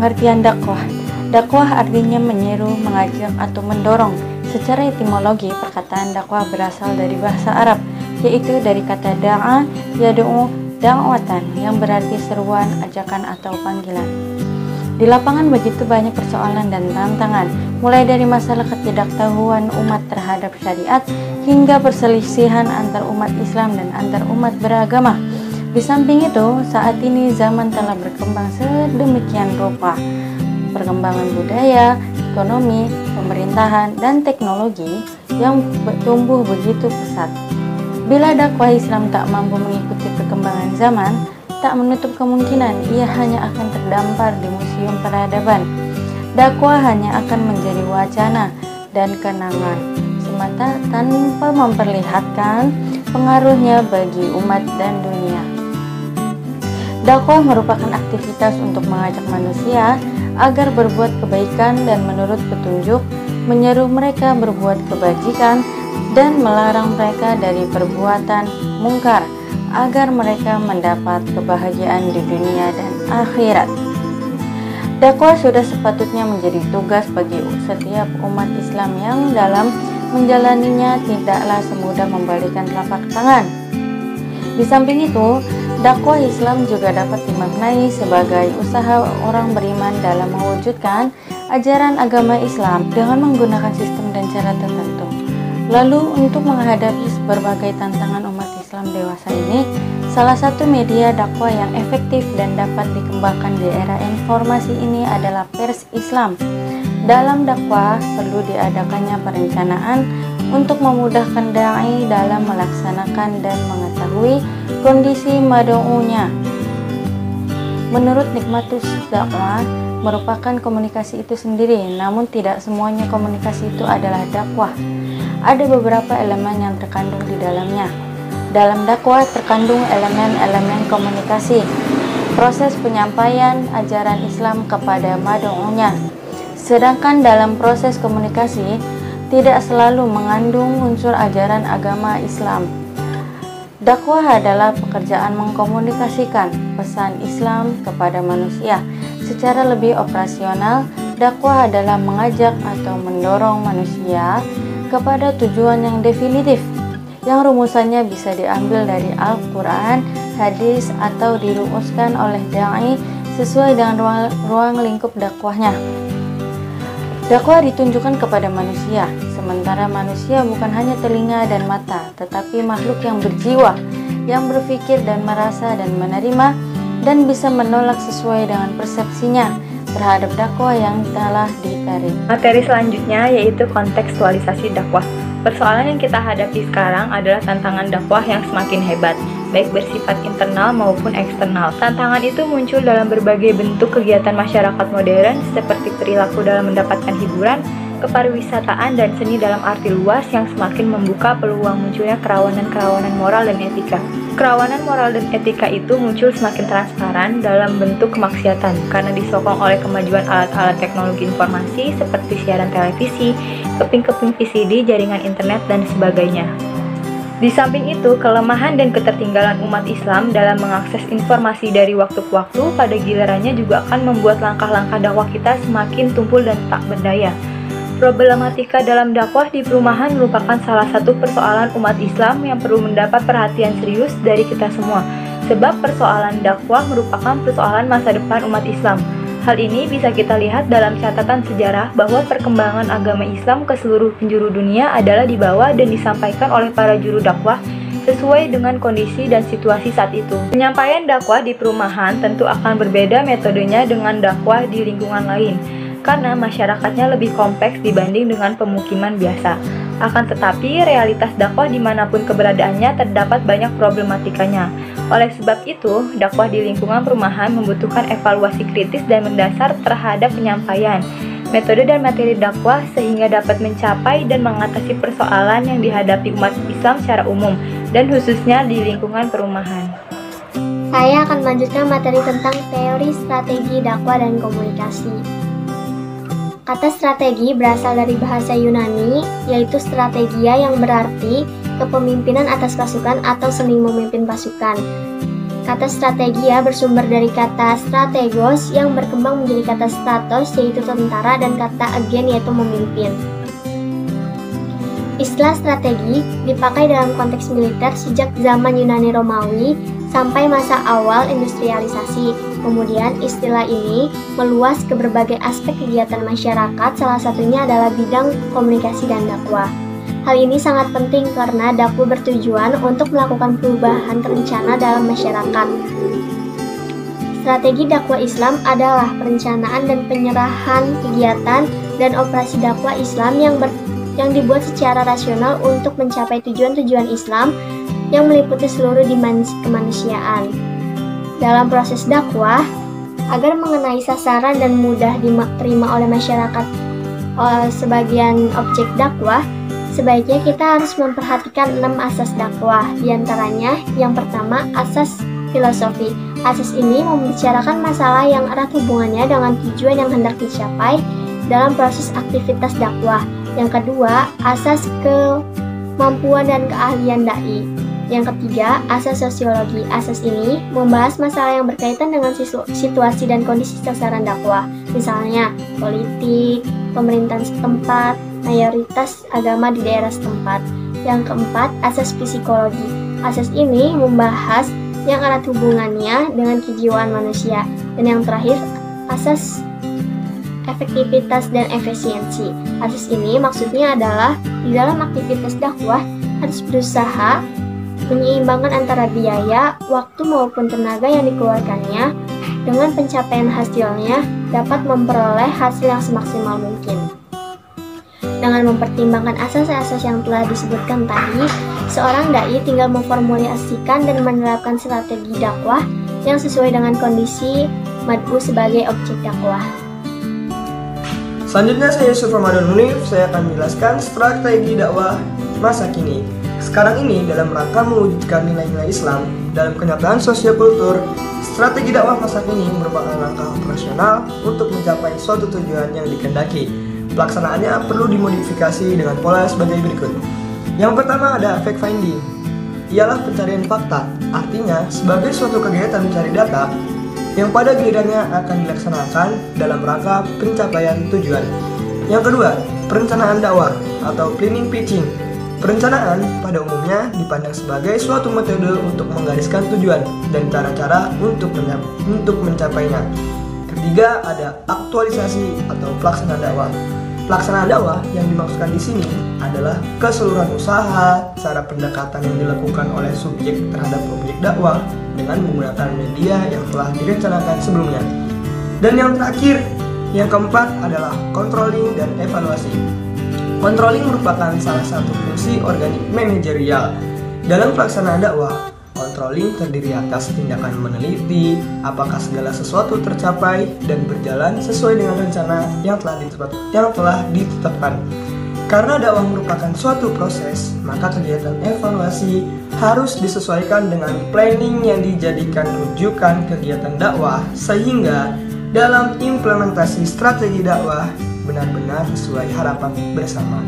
Pengertian dakwah. Dakwah artinya menyeru, mengajak, atau mendorong. Secara etimologi, perkataan dakwah berasal dari bahasa Arab, yaitu dari kata da'a, yad'u, da'watan, yang berarti seruan, ajakan, atau panggilan. Di lapangan begitu banyak persoalan dan tantangan, mulai dari masalah ketidaktahuan umat terhadap syariat, hingga perselisihan antar umat Islam dan antar umat beragama. Di samping itu, saat ini zaman telah berkembang sedemikian rupa. Perkembangan budaya, ekonomi, pemerintahan, dan teknologi yang tumbuh begitu pesat. Bila dakwah Islam tak mampu mengikuti perkembangan zaman, tak menutup kemungkinan ia hanya akan terdampar di museum peradaban. Dakwah hanya akan menjadi wacana dan kenangan semata tanpa memperlihatkan pengaruhnya bagi umat dan dunia. Dakwah merupakan aktivitas untuk mengajak manusia agar berbuat kebaikan dan menurut petunjuk, menyeru mereka berbuat kebajikan, dan melarang mereka dari perbuatan mungkar agar mereka mendapat kebahagiaan di dunia dan akhirat. Dakwah sudah sepatutnya menjadi tugas bagi setiap umat Islam yang dalam menjalaninya tidaklah semudah membalikan telapak tangan. Di samping itu, dakwah Islam juga dapat dimaknai sebagai usaha orang beriman dalam mewujudkan ajaran agama Islam dengan menggunakan sistem dan cara tertentu. Lalu, untuk menghadapi berbagai tantangan umat Islam dewasa ini, salah satu media dakwah yang efektif dan dapat dikembangkan di era informasi ini adalah pers Islam. Dalam dakwah perlu diadakannya perencanaan untuk memudahkan dai dalam melaksanakan dan mengetahui kondisi mad'unya. Menurut Nikmatus Dakwah, merupakan komunikasi itu sendiri, namun tidak semuanya komunikasi itu adalah dakwah. Ada beberapa elemen yang terkandung di dalamnya. Dalam dakwah terkandung elemen-elemen komunikasi, proses penyampaian ajaran Islam kepada mad'unya. Sedangkan dalam proses komunikasi tidak selalu mengandung unsur ajaran agama Islam. Dakwah adalah pekerjaan mengkomunikasikan pesan Islam kepada manusia. Secara lebih operasional, dakwah adalah mengajak atau mendorong manusia kepada tujuan yang definitif, yang rumusannya bisa diambil dari Al-Quran, hadis, atau dirumuskan oleh dai sesuai dengan ruang lingkup dakwahnya. Dakwah ditunjukkan kepada manusia, sementara manusia bukan hanya telinga dan mata, tetapi makhluk yang berjiwa, yang berpikir dan merasa dan menerima, dan bisa menolak sesuai dengan persepsinya terhadap dakwah yang telah ditarik. Materi selanjutnya yaitu kontekstualisasi dakwah. Persoalan yang kita hadapi sekarang adalah tantangan dakwah yang semakin hebat, baik bersifat internal maupun eksternal. Tantangan itu muncul dalam berbagai bentuk kegiatan masyarakat modern seperti perilaku dalam mendapatkan hiburan, kepariwisataan, dan seni dalam arti luas yang semakin membuka peluang munculnya kerawanan-kerawanan moral dan etika. Kerawanan moral dan etika itu muncul semakin transparan dalam bentuk kemaksiatan karena disokong oleh kemajuan alat-alat teknologi informasi seperti siaran televisi, keping-keping VCD, jaringan internet, dan sebagainya. Di samping itu, kelemahan dan ketertinggalan umat Islam dalam mengakses informasi dari waktu ke waktu pada gilirannya juga akan membuat langkah-langkah dakwah kita semakin tumpul dan tak berdaya. Problematika dalam dakwah di perumahan merupakan salah satu persoalan umat Islam yang perlu mendapat perhatian serius dari kita semua, sebab persoalan dakwah merupakan persoalan masa depan umat Islam. Hal ini bisa kita lihat dalam catatan sejarah bahwa perkembangan agama Islam ke seluruh penjuru dunia adalah dibawa dan disampaikan oleh para juru dakwah sesuai dengan kondisi dan situasi saat itu. Penyampaian dakwah di perumahan tentu akan berbeda metodenya dengan dakwah di lingkungan lain, karena masyarakatnya lebih kompleks dibanding dengan pemukiman biasa. Akan tetapi, realitas dakwah dimanapun keberadaannya terdapat banyak problematikanya. Oleh sebab itu, dakwah di lingkungan perumahan membutuhkan evaluasi kritis dan mendasar terhadap penyampaian, metode dan materi dakwah sehingga dapat mencapai dan mengatasi persoalan yang dihadapi umat Islam secara umum, dan khususnya di lingkungan perumahan. Saya akan melanjutkan materi tentang teori strategi dakwah dan komunikasi. Kata strategi berasal dari bahasa Yunani, yaitu strategia yang berarti kepemimpinan atas pasukan atau seni memimpin pasukan. Kata strategia bersumber dari kata strategos yang berkembang menjadi kata stratos yaitu tentara dan kata agen yaitu memimpin. Istilah strategi dipakai dalam konteks militer sejak zaman Yunani Romawi sampai masa awal industrialisasi. Kemudian istilah ini meluas ke berbagai aspek kegiatan masyarakat, salah satunya adalah bidang komunikasi dan dakwah. Hal ini sangat penting karena dakwah bertujuan untuk melakukan perubahan terencana dalam masyarakat. Strategi dakwah Islam adalah perencanaan dan penyerahan kegiatan dan operasi dakwah Islam yang dibuat secara rasional untuk mencapai tujuan-tujuan Islam yang meliputi seluruh dimensi kemanusiaan. Dalam proses dakwah, agar mengenai sasaran dan mudah diterima oleh masyarakat sebagian objek dakwah, sebaiknya kita harus memperhatikan 6 asas dakwah. Di antaranya, yang pertama, asas filosofi. Asas ini membicarakan masalah yang erat hubungannya dengan tujuan yang hendak dicapai dalam proses aktivitas dakwah. Yang kedua, asas kemampuan dan keahlian dai. Yang ketiga, asas sosiologi. Asas ini membahas masalah yang berkaitan dengan situasi dan kondisi sasaran dakwah, misalnya politik, pemerintahan setempat, mayoritas agama di daerah setempat. Yang keempat, asas psikologi. Asas ini membahas yang erat hubungannya dengan kejiwaan manusia. Dan yang terakhir, asas efektivitas dan efisiensi. Asas ini maksudnya adalah di dalam aktivitas dakwah harus berusaha menyeimbangkan antara biaya, waktu maupun tenaga yang dikeluarkannya dengan pencapaian hasilnya dapat memperoleh hasil yang semaksimal mungkin. Dengan mempertimbangkan asas-asas yang telah disebutkan tadi, seorang dai tinggal memformulasikan dan menerapkan strategi dakwah yang sesuai dengan kondisi mad'u sebagai objek dakwah. Selanjutnya saya Yusuf Ramadan Munif, saya akan menjelaskan strategi dakwah masa kini. Sekarang ini dalam rangka mewujudkan nilai-nilai Islam dalam kenyataan sosiokultur, strategi dakwah masa kini merupakan langkah operasional untuk mencapai suatu tujuan yang dikehendaki. Pelaksanaannya perlu dimodifikasi dengan pola sebagai berikut. Yang pertama ada fact finding, ialah pencarian fakta, artinya sebagai suatu kegiatan mencari data yang pada gilirannya akan dilaksanakan dalam rangka pencapaian tujuan. Yang kedua, perencanaan dakwah atau planning pitching. Perencanaan pada umumnya dipandang sebagai suatu metode untuk menggariskan tujuan dan cara-cara untuk mencapainya. Ketiga, ada aktualisasi atau pelaksanaan dakwah. Pelaksanaan dakwah yang dimaksudkan di sini adalah keseluruhan usaha, cara pendekatan yang dilakukan oleh subjek terhadap objek dakwah dengan menggunakan media yang telah direncanakan sebelumnya. Dan yang terakhir, yang keempat adalah controlling dan evaluasi. Controlling merupakan salah satu fungsi organik manajerial. Dalam pelaksanaan dakwah, controlling terdiri atas tindakan meneliti apakah segala sesuatu tercapai dan berjalan sesuai dengan rencana yang telah ditetapkan. Karena dakwah merupakan suatu proses, maka kegiatan evaluasi harus disesuaikan dengan planning yang dijadikan rujukan kegiatan dakwah sehingga dalam implementasi strategi dakwah benar-benar sesuai harapan bersama.